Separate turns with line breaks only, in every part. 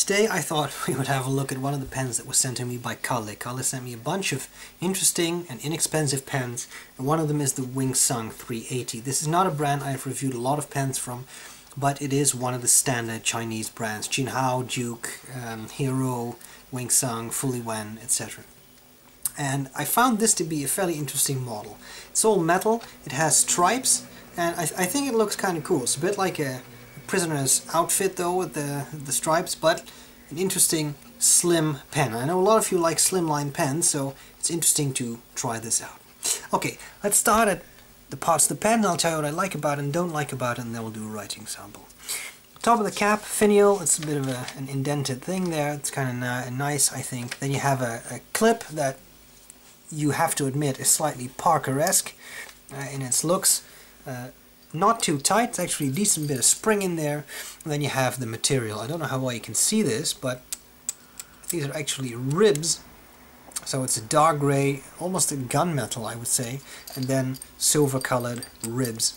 Today I thought we would have a look at one of the pens that was sent to me by Kalle. Kalle sent me a bunch of interesting and inexpensive pens, and one of them is the Wing Sung 380. This is not a brand I've reviewed a lot of pens from, but it is one of the standard Chinese brands. Jinhao, Duke, Hero, Wing Sung, Fully Wen, etc. And I found this to be a fairly interesting model. It's all metal, it has stripes, and I think it looks kind of cool. It's a bit like a prisoner's outfit though, with the stripes, but an interesting slim pen. I know a lot of you like slimline pens, so it's interesting to try this out. Okay, let's start at the parts of the pen, and I'll tell you what I like about it and don't like about it, and then we'll do a writing sample. Top of the cap, finial, it's a bit of an indented thing there. It's kind of nice, I think. Then you have a clip that you have to admit is slightly Parker-esque in its looks. Not too tight, it's actually a decent bit of spring in there. And then you have the material. I don't know how well you can see this, but these are actually ribs. So it's a dark gray, almost a gunmetal I would say, and then silver colored ribs.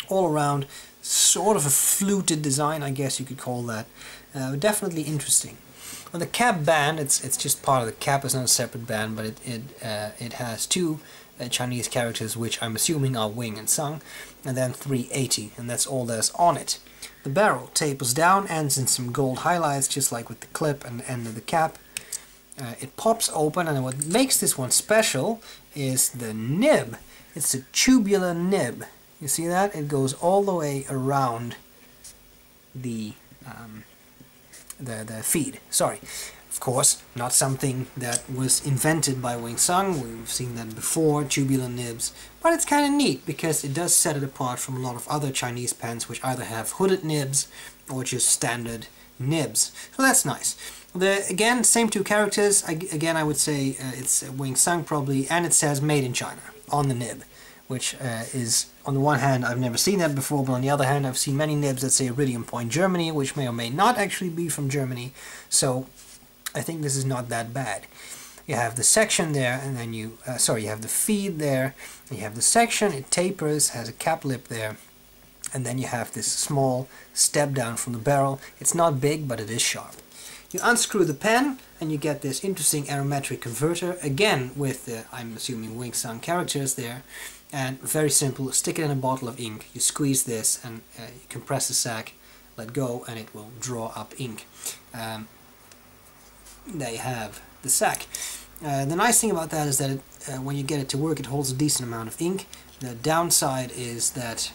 All around, sort of a fluted design, I guess you could call that. Definitely interesting. On the cap band, it's just part of the cap, it's not a separate band, but it has two Chinese characters, which I'm assuming are Wing and Sung, and then 380, and that's all there's on it. The barrel tapers down, ends in some gold highlights, just like with the clip and the end of the cap. It pops open, and what makes this one special is the nib. It's a tubular nib. You see that? It goes all the way around the feed. Sorry. Of course, not something that was invented by Wing Sung. We've seen that before, tubular nibs. But it's kind of neat because it does set it apart from a lot of other Chinese pens which either have hooded nibs or just standard nibs. So that's nice. Again, same two characters. Again, I would say it's Wing Sung probably, and it says Made in China on the nib, which is, on the one hand, I've never seen that before, but on the other hand, I've seen many nibs that say Iridium Point Germany, which may or may not actually be from Germany. So I think this is not that bad. You have the section there, and then you have the feed there, and you have the section, it tapers, has a cap lip there, and then you have this small step down from the barrel. It's not big, but it is sharp. You unscrew the pen, and you get this interesting aromatic converter, again with the, I'm assuming, Wing Sung characters there, and very simple, stick it in a bottle of ink, you squeeze this, and you compress the sac, let go, and it will draw up ink. There you have the sac. The nice thing about that is that when you get it to work, it holds a decent amount of ink. The downside is that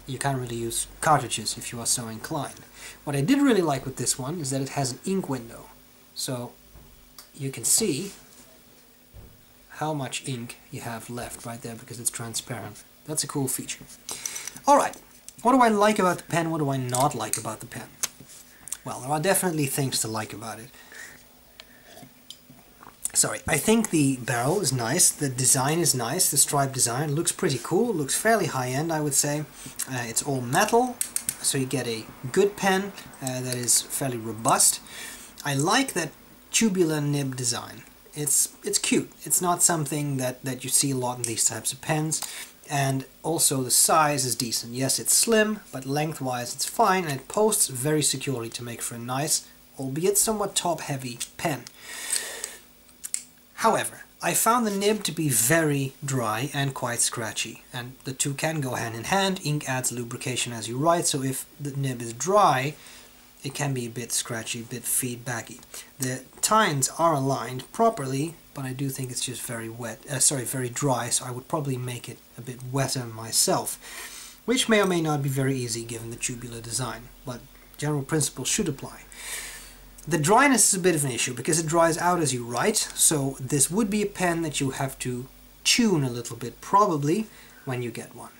you can't really use cartridges if you are so inclined. What I did really like with this one is that it has an ink window. So you can see how much ink you have left right there because it's transparent. That's a cool feature. Alright, what do I like about the pen? What do I not like about the pen? Well, there are definitely things to like about it. Sorry, I think the barrel is nice, the design is nice, the stripe design looks pretty cool, looks fairly high-end I would say. It's all metal, so you get a good pen that is fairly robust. I like that tubular nib design. It's cute, it's not something that you see a lot in these types of pens. And also the size is decent. Yes, it's slim, but lengthwise it's fine, and it posts very securely to make for a nice, albeit somewhat top-heavy pen. However, I found the nib to be very dry and quite scratchy, and the two can go hand in hand. Ink adds lubrication as you write, so if the nib is dry, it can be a bit scratchy, a bit feedbacky. The tines are aligned properly, but I do think it's just very very dry, so I would probably make it a bit wetter myself, which may or may not be very easy given the tubular design, but general principles should apply. The dryness is a bit of an issue because it dries out as you write, so this would be a pen that you have to tune a little bit probably when you get one.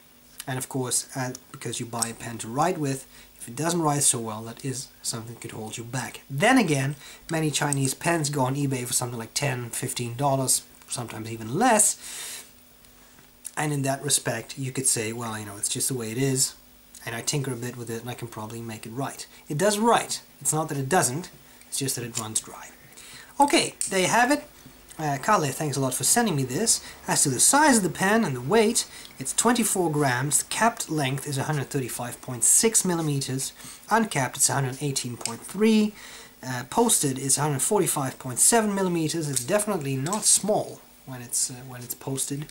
And of course, because you buy a pen to write with, if it doesn't write so well, that is something that could hold you back. Then again, many Chinese pens go on eBay for something like $10, $15, sometimes even less. And in that respect, you could say, well, you know, it's just the way it is, and I tinker a bit with it, and I can probably make it write. It does write. It's not that it doesn't, it's just that it runs dry. Okay, there you have it. Carly, thanks a lot for sending me this. As to the size of the pen and the weight, it's 24 grams. The capped length is 135.6 millimeters. Uncapped, it's 118.3. Posted is 145.7 millimeters. It's definitely not small when it's posted.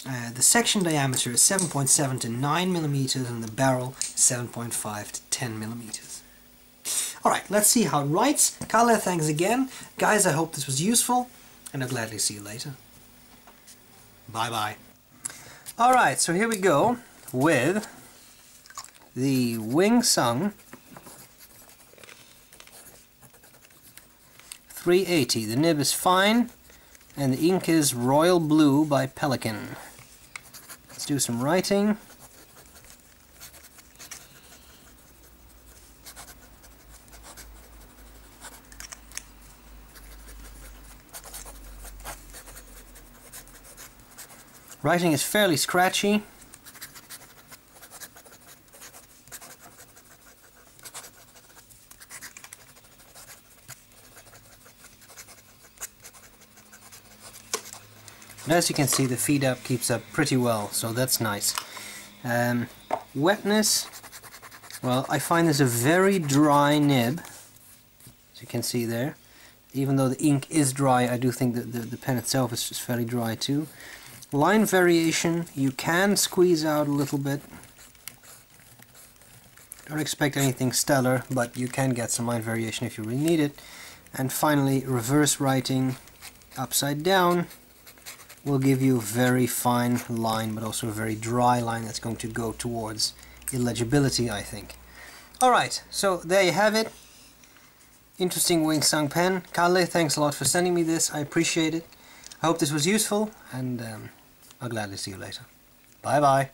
The section diameter is 7.7 to 9 millimeters, and the barrel is 7.5 to 10 millimeters. Alright, let's see how it writes. Carla, thanks again. Guys, I hope this was useful, and I'll gladly see you later. Bye-bye. Alright, so here we go with the Wing Sung 380. The nib is fine, and the ink is Royal Blue by Pelikan. Let's do some writing. Writing is fairly scratchy. And as you can see, the feed up keeps up pretty well, so that's nice. Wetness, well, I find this a very dry nib, as you can see there. Even though the ink is dry, I do think that the pen itself is just fairly dry too. Line variation, you can squeeze out a little bit. Don't expect anything stellar, but you can get some line variation if you really need it. And finally, reverse writing upside down will give you a very fine line, but also a very dry line that's going to go towards illegibility, I think. Alright, so there you have it. Interesting Wing Sung pen. Kalle, thanks a lot for sending me this. I appreciate it. I hope this was useful, and I'll gladly see you later. Bye bye.